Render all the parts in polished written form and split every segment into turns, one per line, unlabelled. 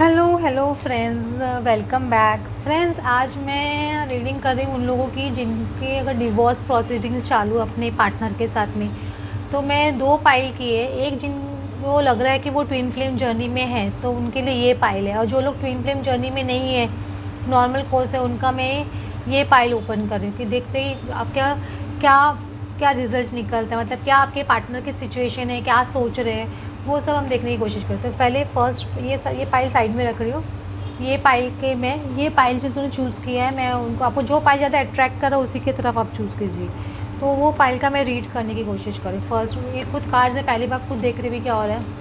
Hello hello friends, welcome back friends. आज मैं reading कर रही हूँ उन लोगों की जिनके अगर डिवोर्स प्रोसीडिंग्स चालू अपने पार्टनर के साथ में। तो मैं दो पाइल की है, एक जिन वो लग रहा है कि वो ट्विन फ्लेम जर्नी में है तो उनके लिए ये पाइल है, और जो लोग ट्विन फ्लेम जर्नी में नहीं है, नॉर्मल कोर्स है, उनका मैं ये पाइल ओपन कर रही हूँ कि देखते ही आप क्या क्या क्या रिजल्ट निकलता है, मतलब क्या आपके पार्टनर की सिचुएशन है, क्या सोच रहे हैं, वो सब हम देखने की कोशिश करते हैं। पहले फर्स्ट ये पाइल साइड में रख रही हूँ। ये पाइल के मैं ये पाइल जिन्होंने चूज़ किया है, मैं उनको आपको जो पाइल ज़्यादा अट्रैक्ट कर रहा है उसी की तरफ आप चूज़ कीजिए। तो वो पाइल का मैं रीड करने की कोशिश करूँ। फर्स्ट ये खुद कार्ड्स है, पहली बार खुद देख रही भी क्या हो रहा है।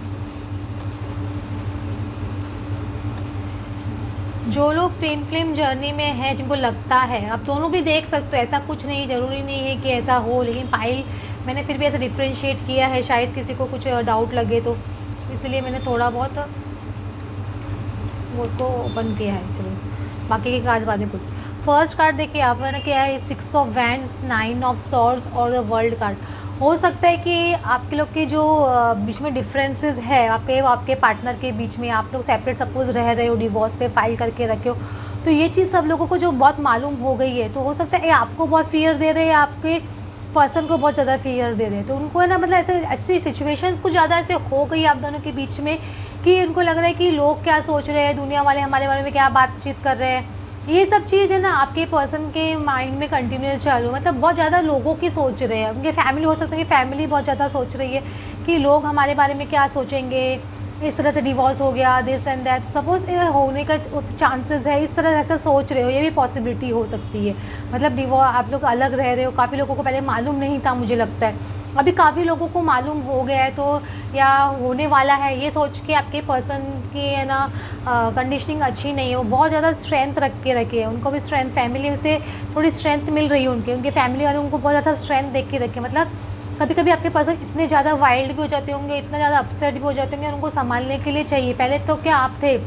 जो लोग ट्विन फ्लेम जर्नी में है, जिनको लगता है, आप दोनों भी देख सकते हो, ऐसा कुछ नहीं, ज़रूरी नहीं है कि ऐसा हो, लेकिन पाइल मैंने फिर भी ऐसा डिफ्रेंशिएट किया है, शायद किसी को कुछ डाउट लगे तो इसलिए मैंने थोड़ा बहुत वो उसको ओपन किया है। चलो बाकी के कार्ड बाद में कुछ। फर्स्ट कार्ड देखिए आप ना क्या है, 6 ऑफ वैंड्स, 9 ऑफ सॉर्ड्स और द वर्ल्ड कार्ड। हो सकता है कि आपके लोग के जो बीच में डिफरेंसेस है आपके पार्टनर के बीच में, आप लोग सेपरेट सपोज रह रहे हो, डिवोर्स पे फाइल करके रखे हो, तो ये चीज़ सब लोगों को जो बहुत मालूम हो गई है, तो हो सकता है ये आपको बहुत फियर दे रहे हैं, आपके पर्सन को बहुत ज़्यादा फियर दे रहे हैं। तो उनको है ना, मतलब ऐसे अच्छी सिचुएशंस कुछ ज़्यादा ऐसे हो गई आप दोनों के बीच में कि उनको लग रहा है कि लोग क्या सोच रहे हैं, दुनिया वाले हमारे बारे में क्या बातचीत कर रहे हैं, ये सब चीज़ है ना आपके पर्सन के माइंड में कंटिन्यूस चालू, मतलब बहुत ज़्यादा लोगों की सोच रहे हैं। उनके फैमिली, हो सकता है कि फैमिली बहुत ज़्यादा सोच रही है कि लोग हमारे बारे में क्या सोचेंगे, इस तरह से डिवोर्स हो गया, दिस एंड दैट, सपोज होने का चांसेस है, इस तरह ऐसा सोच रहे हो, ये भी पॉसिबिलिटी हो सकती है। मतलब डिवोर्स आप लोग अलग रह रहे हो, काफ़ी लोगों को पहले मालूम नहीं था, मुझे लगता है अभी काफ़ी लोगों को मालूम हो गया है, तो या होने वाला है, ये सोच के आपके पर्सन की है ना कंडीशनिंग अच्छी नहीं है, वो बहुत ज़्यादा स्ट्रेंथ रख के रखे हैं, उनको भी स्ट्रेंथ, फैमिली से थोड़ी स्ट्रेंथ मिल रही है, उनके फैमिली वाले उनको बहुत ज़्यादा स्ट्रेंथ देख के रखे। मतलब कभी कभी आपके पर्सन इतने ज़्यादा वाइल्ड भी हो जाते होंगे, इतना ज़्यादा अपसेट भी हो जाते होंगे, और उनको संभालने के लिए चाहिए। पहले तो क्या आप थे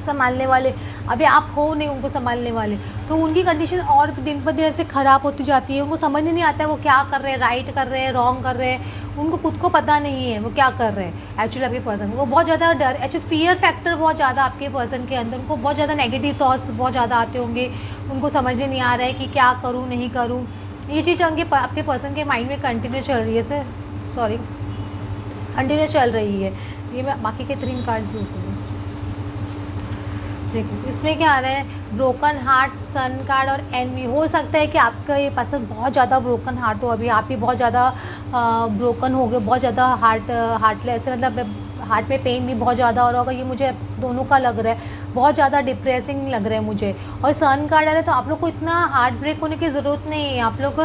संभालने वाले, अभी आप हो नहीं उनको संभालने वाले, तो उनकी कंडीशन और दिन पर दिन ऐसे ख़राब होती जाती है। उनको समझ नहीं आता है वो क्या कर रहे हैं, राइट कर रहे हैं, रॉन्ग कर रहे हैं, उनको खुद को पता नहीं है वो क्या कर रहे हैं। एक्चुअली आपके पर्सन को बहुत ज़्यादा डर, एक्चुअली फियर फैक्टर बहुत ज़्यादा आपके पर्सन के अंदर, उनको बहुत ज़्यादा नेगेटिव थॉट्स बहुत ज़्यादा आते होंगे, उनको समझ नहीं आ रहा है कि क्या करूँ नहीं करूँ। ये चीज़ आपके पर्सन के माइंड में कंटिन्यू चल रही है, कंटिन्यू चल रही है। ये मैं बाकी के 3 कार्ड्स भी होते हैं। देखो इसमें क्या आ रहा है, ब्रोकन हार्ट, सन कार्ड और एनवी। हो सकता है कि आपका ये पर्सन बहुत ज़्यादा ब्रोकन हार्ट हो, अभी आप भी बहुत ज़्यादा ब्रोकन हो गए, बहुत ज़्यादा हार्टलेस है, मतलब हार्ट में पेन भी बहुत ज़्यादा हो रहा होगा, ये मुझे दोनों का लग रहा है, बहुत ज़्यादा डिप्रेसिंग लग रहा है मुझे। और सन कार्ड आ रहा है, तो आप लोग को इतना हार्ट ब्रेक होने की ज़रूरत नहीं है। आप लोग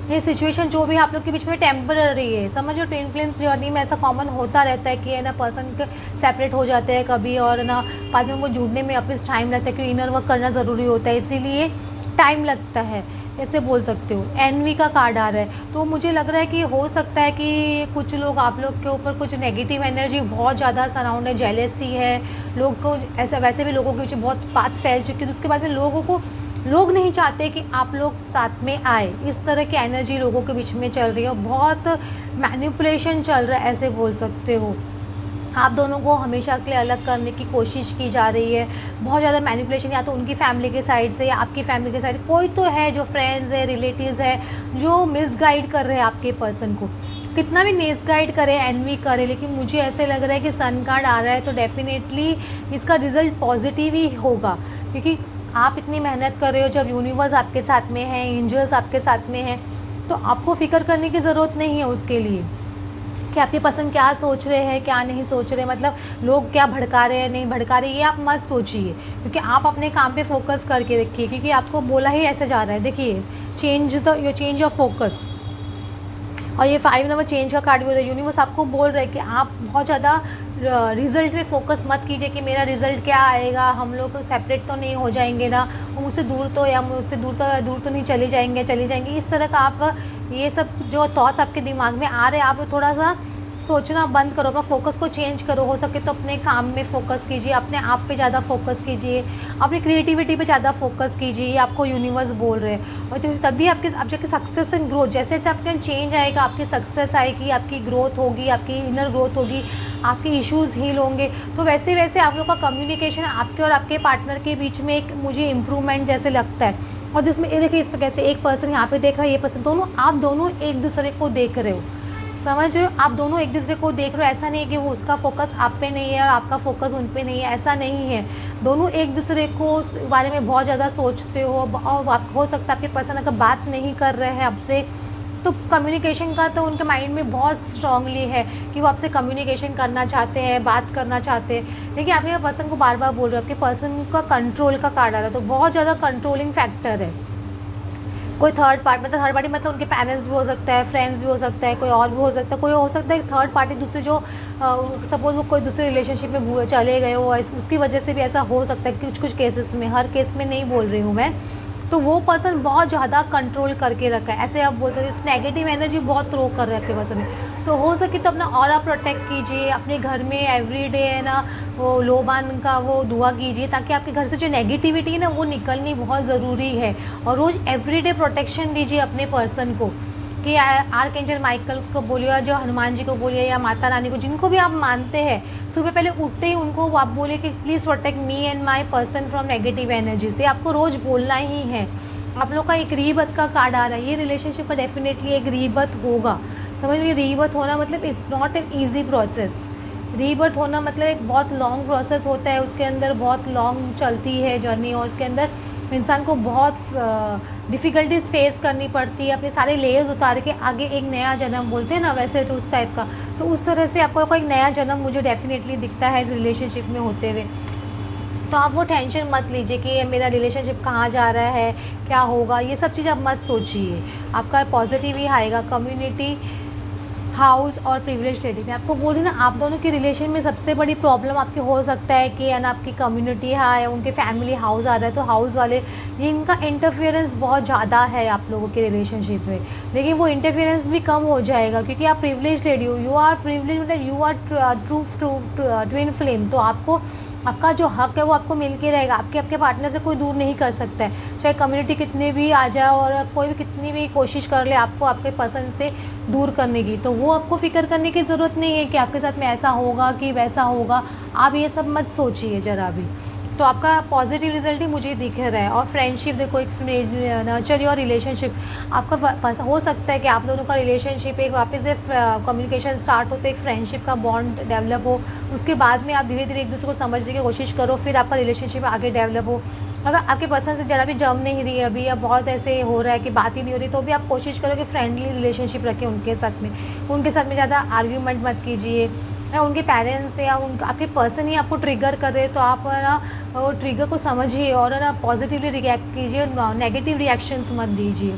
ये सिचुएशन जो भी आप लोग के बीच में टेम्पररी है, समझो ट्विन फ्लेम्स जर्नी में ऐसा कॉमन होता रहता है कि है ना पर्सन सेपरेट हो जाते हैं कभी, और ना बाद में उनको जुड़ने में अपने टाइम लगता है, क्योंकि इनर वर्क करना ज़रूरी होता है, इसीलिए टाइम लगता है, ऐसे बोल सकते हो। एनवी का कार्ड आ रहा है, तो मुझे लग रहा है कि हो सकता है कि कुछ लोग आप लोग के ऊपर कुछ नेगेटिव एनर्जी बहुत ज़्यादा सराउंड है, जेलेसी है, लोग को ऐसा, वैसे भी लोगों के पीछे बहुत बात फैल चुकी है, तो उसके बाद में लोग नहीं चाहते कि आप लोग साथ में आए, इस तरह की एनर्जी लोगों के बीच में चल रही है, बहुत मैनिपुलेशन चल रहा है, ऐसे बोल सकते हो। आप दोनों को हमेशा के लिए अलग करने की कोशिश की जा रही है, बहुत ज़्यादा मैनिपुलेशन, या तो उनकी फैमिली के साइड से या आपकी फैमिली के साइड, कोई तो है जो फ्रेंड्स है, रिलेटिव्स है, जो मिसगाइड कर रहे हैं आपके पर्सन को। कितना भी मिसगाइड करे, एनवी करे, लेकिन मुझे ऐसे लग रहा है कि सन कार्ड आ रहा है, तो डेफिनेटली इसका रिजल्ट पॉजिटिव ही होगा, क्योंकि आप इतनी मेहनत कर रहे हो, जब यूनिवर्स आपके साथ में है, एंजल्स आपके साथ में हैं, तो आपको फिक्र करने की ज़रूरत नहीं है उसके लिए कि आपके पसंद क्या सोच रहे हैं, क्या नहीं सोच रहे, मतलब लोग क्या भड़का रहे हैं, नहीं भड़का रहे, ये आप मत सोचिए, क्योंकि आप अपने काम पे फोकस करके रखिए, क्योंकि आपको बोला ही ऐसे जा रहा है। देखिए चेंज ऑफ फोकस, और ये 5 नंबर चेंज का कार्ड भी होता है। यूनिवर्स आपको बोल रहे हैं कि आप बहुत ज़्यादा रिज़ल्ट पे फोकस मत कीजिए कि मेरा रिज़ल्ट क्या आएगा, हम लोग सेपरेट तो नहीं हो जाएंगे ना, वो मुझसे दूर तो, या मुझसे दूर तो नहीं चले जाएंगे, इस तरह का आप ये सब जो थॉट्स आपके दिमाग में आ रहे हैं, आप थोड़ा सा सोचना बंद करो, अपना फोकस को चेंज करो, हो सके तो अपने काम में फोकस कीजिए, अपने आप पे ज़्यादा फोकस कीजिए, अपनी क्रिएटिविटी पे ज़्यादा फोकस कीजिए, ये आपको यूनिवर्स बोल रहे हैं। और तभी आप जाके सक्सेस एंड ग्रोथ, जैसे जैसे आपके चेंज आएगा, आपकी सक्सेस आएगी, आपकी ग्रोथ होगी, आपकी इनर ग्रोथ होगी, आपके इश्यूज़ हील होंगे। तो वैसे वैसे आप लोग का कम्युनिकेशन आपके और आपके पार्टनर के बीच में एक मुझे इम्प्रूवमेंट जैसे लगता है। और जिसमें ये देखिए इसमें कैसे एक पर्सन यहाँ पे देख रहा है, ये पर्सन, दोनों आप दोनों एक दूसरे को देख रहे हो, समझ रहे हो, आप दोनों एक दूसरे को देख रहे हो। ऐसा नहीं है कि वो उसका फोकस आप पे नहीं है और आपका फोकस उन पे नहीं है, ऐसा नहीं है। दोनों एक दूसरे को बारे में बहुत ज़्यादा सोचते हो। और आप हो सकता है आपके पर्सन अगर बात नहीं कर रहे हैं आपसे, तो कम्युनिकेशन का तो उनके माइंड में बहुत स्ट्रांगली है कि वो आपसे कम्युनिकेशन करना चाहते हैं, बात करना चाहते हैं। देखिए आपके पर्सन को बार बार बोल रहे हो, आपके पर्सन का कंट्रोल का कार्ड आ रहा है, तो बहुत ज़्यादा कंट्रोलिंग फैक्टर है। कोई थर्ड पार्टी मतलब उनके पेरेंट्स भी हो सकता है, फ्रेंड्स भी हो सकता है, कोई और भी हो सकता है, कोई हो सकता है थर्ड पार्टी दूसरे जो सपोज़ वो कोई दूसरे रिलेशनशिप में चले गए हो, उसकी वजह से भी ऐसा हो सकता है कुछ कुछ केसेस में, हर केस में नहीं बोल रही हूँ मैं। तो वो पर्सन बहुत ज़्यादा कंट्रोल करके रखा है, ऐसे आप बोल सकते हैं नेगेटिव एनर्जी बहुत थ्रो कर रखे पर्सन ने। तो हो सके तो अपना ऑरा प्रोटेक्ट कीजिए, अपने घर में एवरीडे है ना वो लोबान का वो दुआ कीजिए, ताकि आपके घर से जो नेगेटिविटी है ना वो निकलनी बहुत ज़रूरी है। और रोज़ एवरीडे प्रोटेक्शन दीजिए अपने पर्सन को, कि आर्कएंजल माइकल को बोलिए, या जो हनुमान जी को बोलिए, या माता रानी को, जिनको भी आप मानते हैं, सुबह पहले उठते ही उनको आप बोलिए कि please protect me and my person from negative energy से। आपको रोज़ बोलना ही है। आप लोग का एक रीबर्थ का कार्ड आ रहा है, ये रिलेशनशिप का डेफिनेटली एक रीबर्थ होगा। समझ लीजिए, रीबर्थ होना मतलब it's not an easy process. Rebirth होना मतलब एक बहुत लॉन्ग प्रोसेस होता है, उसके अंदर बहुत लॉन्ग चलती है जर्नी, और उसके अंदर इंसान को बहुत डिफ़िकल्टीज फेस करनी पड़ती है, अपने सारे लेयर्स उतार के आगे एक नया जन्म बोलते हैं ना, वैसे तो उस टाइप का। तो उस तरह से आपको एक नया जन्म मुझे डेफिनेटली दिखता है इस रिलेशनशिप में होते हुए। तो आप वो टेंशन मत लीजिए कि मेरा रिलेशनशिप कहाँ जा रहा है, क्या होगा, ये सब चीज़ आप मत सोचिए। आपका पॉजिटिव ही आएगा। कम्युनिटी, हाउस और प्रिविलेज लेडी में आपको बोल रही ना, आप दोनों के रिलेशन में सबसे बड़ी प्रॉब्लम आपकी हो सकता है कि ना आपकी कम्युनिटी है या उनके फैमिली हाउस आ रहा है, तो हाउस वाले ये इनका इंटरफेरेंस बहुत ज़्यादा है आप लोगों के रिलेशनशिप में। लेकिन वो इंटरफेरेंस भी कम हो जाएगा, क्योंकि आप प्रिविलेज लेडी हो, यू आर प्रिविलेज, मतलब you are true twin flame. तो आपको आपका जो हक है वो आपको मिल के रहेगा। आपके पार्टनर से कोई दूर नहीं कर सकता है, चाहे कम्युनिटी कितने भी आ जाए और कोई भी कितनी भी कोशिश कर ले आपको आपके पसंद से दूर करने की। तो वो आपको फ़िक्र करने की ज़रूरत नहीं है कि आपके साथ में ऐसा होगा कि वैसा होगा। आप ये सब मत सोचिए ज़रा भी। तो आपका पॉजिटिव रिजल्ट ही मुझे दिख रहा है। और फ्रेंडशिप देखो, एक नर्चर योर रिलेशनशिप, आपका हो सकता है कि आप दोनों का रिलेशनशिप एक वापस से कम्युनिकेशन स्टार्ट हो, तो एक फ्रेंडशिप का बॉन्ड डेवलप हो, उसके बाद में आप धीरे धीरे एक दूसरे को समझने की कोशिश करो, फिर आपका रिलेशनशिप आगे डेवलप हो। अगर आपके पर्सन से ज़रा भी जम नहीं रही है अभी, या बहुत ऐसे हो रहा है कि बात ही नहीं हो रही, तो भी आप कोशिश करो कि फ्रेंडली रिलेशनशिप रखें उनके साथ में ज़्यादा आर्ग्यूमेंट मत कीजिए। या उनके पेरेंट्स या आपके पर्सन ही आपको ट्रिगर कर रहे, तो आप ना वो ट्रिगर को समझिए और ना पॉजिटिवली रिएक्ट कीजिए, नेगेटिव रिएक्शंस मत दीजिए।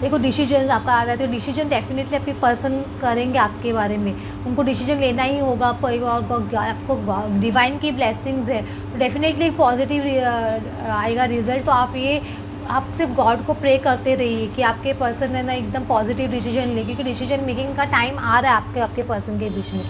देखो डिसीजन आपका आ रहा है, तो डिसीजन डेफिनेटली आपके पर्सन करेंगे आपके बारे में, उनको डिसीजन लेना ही होगा। आपको डिवाइन की ब्लेसिंग्स है, तो डेफिनेटली पॉजिटिव आएगा रिजल्ट। तो आप सिर्फ गॉड को प्रे करते रहिए कि आपके पर्सन है ना एकदम पॉजिटिव डिसीजन ले, क्योंकि डिसीजन मेकिंग का टाइम आ रहा है आपके पर्सन के बीच में।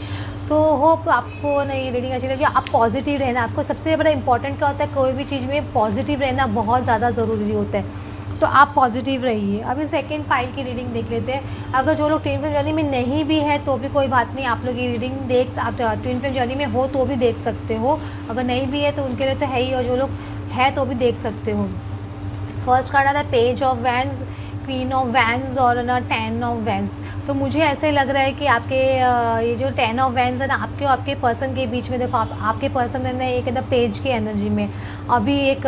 तो होप आपको ना ये रीडिंग अच्छी लगी। आप पॉजिटिव रहना, आपको सबसे बड़ा इंपॉर्टेंट क्या होता है, कोई भी चीज़ में पॉजिटिव रहना बहुत ज़्यादा ज़रूरी होता है। तो आप पॉजिटिव रहिए। अभी सेकंड पाइल की रीडिंग देख लेते हैं। अगर जो लोग ट्विन फ्लेम जर्नी में नहीं भी है तो भी कोई बात नहीं, आप लोग ये रीडिंग आप ट्विन फ्लेम जर्नी में हो तो भी देख सकते हो, अगर नहीं भी है तो उनके लिए तो है ही, और जो लोग है तो भी देख सकते हो। फर्स्ट कार्ड आता है page of vents, queen of vents और ना 10 ऑफ वैंस। तो मुझे ऐसे लग रहा है कि आपके ये जो 10 ऑफ वैंस है ना, आपके और आपके पर्सन के बीच में, देखो आपके पर्सन है ना एक एकदम पेज की एनर्जी में अभी एक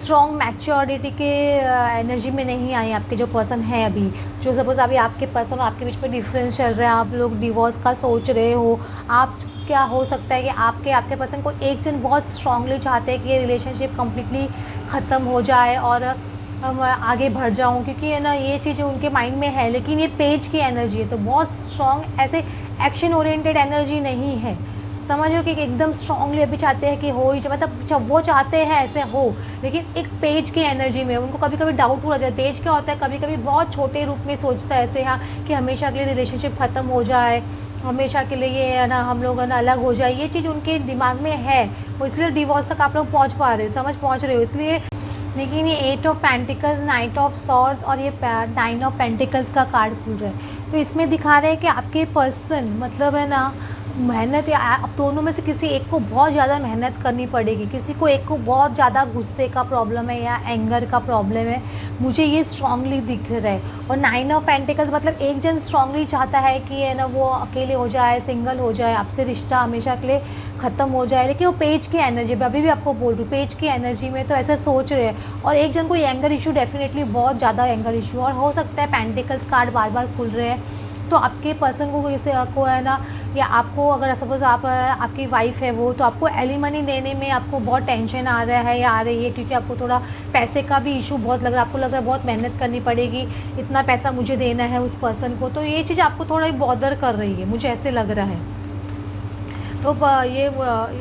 स्ट्रॉन्ग मैच्योरिटी के एनर्जी में नहीं आई। आपके जो पर्सन है अभी, जो सपोज अभी आपके पर्सन और आपके बीच में डिफरेंस चल रहा है, आप लोग डिवोर्स का सोच रहे हो, आप क्या हो सकता है कि आपके पर्सन को एक जन बहुत स्ट्रांगली चाहते हैं कि ये रिलेशनशिप कम्प्लीटली ख़त्म हो जाए और मैं आगे बढ़ जाऊं, क्योंकि है ना ये चीज़ें उनके माइंड में है। लेकिन ये पेज की एनर्जी है, तो बहुत स्ट्रॉन्ग ऐसे एक्शन ओरिएंटेड एनर्जी नहीं है। समझ लो कि एकदम स्ट्रांगली अभी चाहते हैं कि हो ही, मतलब जब वो चाहते हैं ऐसे हो, लेकिन एक पेज की एनर्जी में उनको कभी कभी डाउट हो जाता है। पेज क्या होता है, कभी कभी बहुत छोटे रूप में सोचता है ऐसे, हाँ कि हमेशा के लिए रिलेशनशिप ख़त्म हो जाए, हमेशा के लिए ये ना हम लोग ना अलग हो जाए, ये चीज़ उनके दिमाग में है। वो इसलिए डिवोर्स तक आप लोग पहुँच पा रहे हो, पहुँच रहे हो इसलिए। लेकिन ये 8 ऑफ पेंटिकल्स, 9 ऑफ सॉर्ड्स और ये 9 ऑफ पेंटिकल्स का कार्ड खुल रहा है। तो इसमें दिखा रहा है कि आपके पर्सन मतलब है ना मेहनत या अब दोनों में से किसी एक को बहुत ज़्यादा मेहनत करनी पड़ेगी, किसी को एक को बहुत ज़्यादा गुस्से का प्रॉब्लम है या एंगर का प्रॉब्लम है, मुझे ये स्ट्रांगली दिख रहा है। और 9 ऑफ पेंटिकल्स मतलब एक जन स्ट्रांगली चाहता है कि है ना वो अकेले हो जाए, सिंगल हो जाए, आपसे रिश्ता हमेशा के लिए ख़त्म हो जाए, लेकिन वो पेज की एनर्जी में, अभी भी आपको बोल रही हूँ, पेज की एनर्जी में तो ऐसा सोच रहे हैं। और एक जन को एंगर इशू, डेफिनेटली बहुत ज़्यादा एंगर इशू, और हो सकता है पेंटिकल्स कार्ड बार बार खुल रहे हैं, तो आपके पर्सन को जैसे आपको है ना, या आपको अगर सपोज़ आप आपकी वाइफ है वो, तो आपको एलिमनी देने में आपको बहुत टेंशन आ रहा है या आ रही है, क्योंकि आपको थोड़ा पैसे का भी इशू बहुत लग रहा है, आपको लग रहा है बहुत मेहनत करनी पड़ेगी, इतना पैसा मुझे देना है उस पर्सन को, तो ये चीज़ आपको थोड़ा बॉदर कर रही है, मुझे ऐसे लग रहा है। तो ये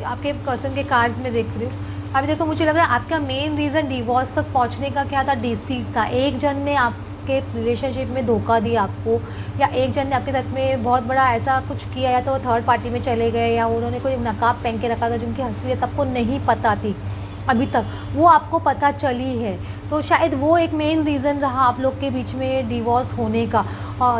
आपके पर्सन के कार्ड्स में देख रही हूँ। अभी देखो, मुझे लग रहा है आपका मेन रीज़न डिवोर्स तक पहुँचने का क्या था, डिसीट था। एक जन ने आपके रिलेशनशिप में धोखा दिया आपको, या एक जन ने आपके साथ में बहुत बड़ा ऐसा कुछ किया, या तो वो थर्ड पार्टी में चले गए, या उन्होंने कोई नकाब पहन के रखा था जिनकी असलियत आपको नहीं पता थी अभी तक, वो आपको पता चली है। तो शायद वो एक मेन रीज़न रहा आप लोग के बीच में डिवोर्स होने का,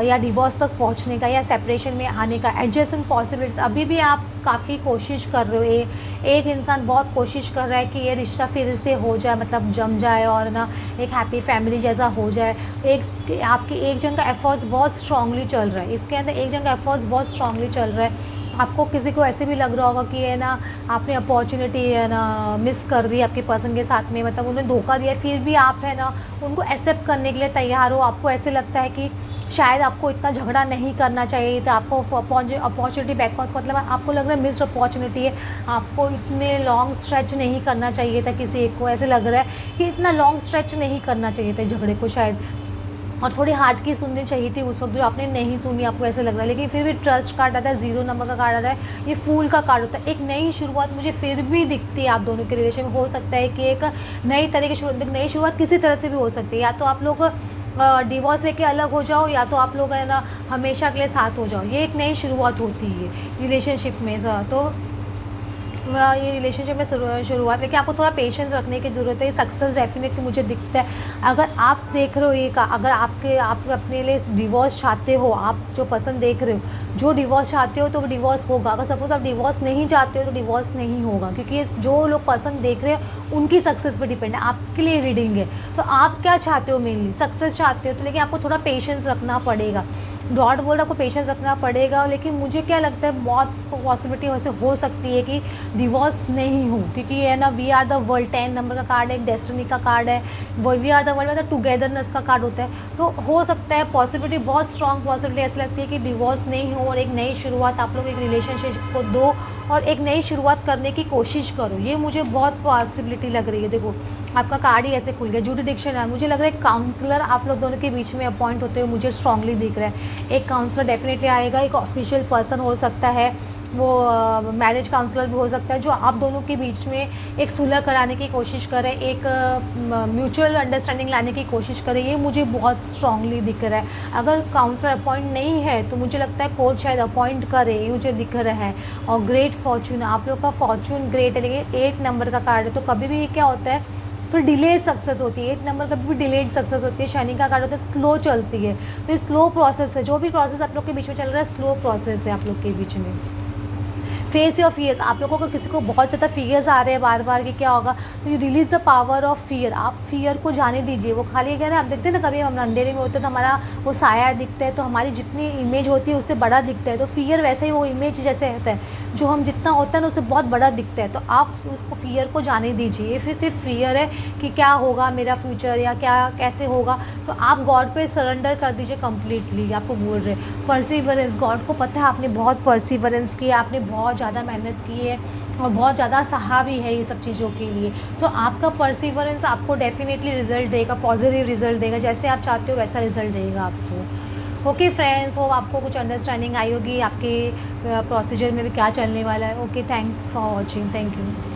या डिवोर्स तक पहुंचने का, या सेपरेशन में आने का। एडजस्टमेंट पॉसिबिलिटीज अभी भी आप काफ़ी कोशिश कर रहे हो, एक इंसान बहुत कोशिश कर रहा है कि ये रिश्ता फिर से हो जाए, मतलब जम जाए और ना एक हैप्पी फैमिली जैसा हो जाए। आपके एक जन का एफर्ट्स बहुत स्ट्रांगली चल रहा है, इसके अंदर एक जन का एफर्ट्स बहुत स्ट्रांगली चल रहा है। आपको किसी को ऐसे भी लग रहा होगा कि है ना आपने अपॉर्चुनिटी है ना मिस कर दी आपके पर्सन के साथ में, मतलब उन्हें धोखा दिया, फिर भी आप है ना उनको एक्सेप्ट करने के लिए तैयार हो। आपको ऐसे लगता है कि शायद आपको इतना झगड़ा नहीं करना चाहिए था, आपको अपॉर्चुनिटी बैकवर्ड्स, मतलब आपको लग रहा है मिस्ड अपॉर्चुनिटी है, आपको इतने लॉन्ग स्ट्रेच नहीं करना चाहिए था, किसी एक को ऐसे लग रहा है कि इतना लॉन्ग स्ट्रेच नहीं करना चाहिए था झगड़े को शायद, और थोड़ी हार्ट की सुननी चाहिए थी उस वक्त जो आपने नहीं सुनी, आपको ऐसे लग रहा है। लेकिन फिर भी ट्रस्ट कार्ड आता है, 0 नंबर का कार्ड आता है, ये फूल का कार्ड होता है। एक नई शुरुआत मुझे फिर भी दिखती है आप दोनों के रिलेशन में। हो सकता है कि एक नई तरह की नई शुरुआत किसी तरह से भी हो सकती है, या तो आप लोग डिवोर्स लेके अलग हो जाओ, या तो आप लोग है ना हमेशा के लिए साथ हो जाओ। ये एक नई शुरुआत होती है रिलेशनशिप में। तो ये रिलेशनशिप में शुरुआत, लेकिन आपको थोड़ा पेशेंस रखने की ज़रूरत है। सक्सेस डेफिनेटली मुझे दिखता है। अगर आप देख रहे हो ये का, अगर आप अपने लिए डिवोर्स चाहते हो, आप जो पसंद देख रहे हो, जो डिवोर्स चाहते हो तो वो डिवोर्स होगा। अगर सपोज़ आप डिवोर्स नहीं चाहते हो तो डिवोर्स नहीं होगा, क्योंकि ये जो लोग पसंद देख रहे हैं उनकी सक्सेस पर डिपेंड है। आपके लिए रीडिंग है, तो आप क्या चाहते हो, मेनली सक्सेस चाहते हो, तो लेकिन आपको थोड़ा पेशेंस रखना पड़ेगा। डॉट बोल आपको पेशेंस रखना पड़ेगा। लेकिन मुझे क्या लगता है बहुत पॉसिबिलिटी वैसे हो सकती है कि डिवोर्स नहीं हो, क्योंकि ये है ना we are the world, 10 number का कार्ड है, एक डेस्टिनी का कार्ड है, वो वी आर द वर्ल्ड मतलब टुगेदरनेस का कार्ड होता है। तो हो सकता है पॉसिबिलिटी, बहुत स्ट्रॉन्ग पॉसिबिलिटी ऐसी लगती है कि डिवोर्स नहीं हो और एक नई शुरुआत आप लोग एक रिलेशनशिप को दो और एक नई शुरुआत करने की कोशिश करो। ये मुझे बहुत पॉसिबिलिटी लग रही है। देखो आपका कार्ड ही ऐसे खुल गया, जुडिडिक्शन है। मुझे लग रहा है काउंसलर आप लोग दोनों के बीच में अपॉइंट होते हुए मुझे स्ट्रांगली दिख रहा है। एक काउंसलर डेफिनेटली आएगा, एक ऑफिशियल पर्सन हो सकता है, वो मैरिज काउंसलर भी हो सकता है, जो आप दोनों के बीच में एक सुलह कराने की कोशिश करे, एक म्यूचुअल अंडरस्टैंडिंग लाने की कोशिश करे। ये मुझे बहुत स्ट्रांगली दिख रहा है। अगर काउंसलर अपॉइंट नहीं है तो मुझे लगता है कोर्ट शायद अपॉइंट करे, ये मुझे दिख रहा है। और ग्रेट फॉर्चून, आप लोग का फॉर्चून ग्रेट है, लेकिन 8 नंबर का कार्ड है, तो कभी भी क्या होता है तो डिलेड सक्सेस होती है। 8 नंबर कभी भी डिलेड सक्सेस होती है। शनि का कार्ड होता है स्लो चलती है, तो स्लो प्रोसेस है। जो भी प्रोसेस आप लोग के बीच में चल रहा है स्लो प्रोसेस है आप लोग के बीच में। फेस योर फियर्स, आप लोगों को किसी को बहुत ज़्यादा फियर्स आ रहे हैं बार बार कि क्या होगा, तो you release the power of fear. आप फियर को जाने दीजिए। वो खाली क्या है, आप देखते हैं ना कभी हम अंधेरे में होते हैं तो हमारा वो साया दिखता है, तो हमारी जितनी इमेज होती है उससे बड़ा दिखता है। तो फियर वैसे ही वो इमेज जैसे होता है, जो हम जितना होता है ना उससे बहुत बड़ा दिखता है। तो आप उसको फियर को जाने दीजिए। फिर सिर्फ फियर है कि क्या होगा मेरा फ्यूचर या क्या कैसे होगा, तो आप गॉड पे सरेंडर कर दीजिए कम्प्लीटली। आपको बोल रहे परसिवरेंस, गॉड को पता है आपने बहुत परसिवरेंस किया, आपने बहुत ज़्यादा मेहनत की है और बहुत ज़्यादा सहा भी है ये सब चीज़ों के लिए। तो आपका परसिवरेंस आपको डेफिनेटली रिजल्ट देगा, पॉजिटिव रिजल्ट देगा। जैसे आप चाहते हो वैसा रिजल्ट देगा आपको। ओके फ्रेंड्स, हो आपको कुछ अंडरस्टैंडिंग आई होगी आपके प्रोसीजर में भी क्या चलने वाला है। Okay, thanks for watching, thank you.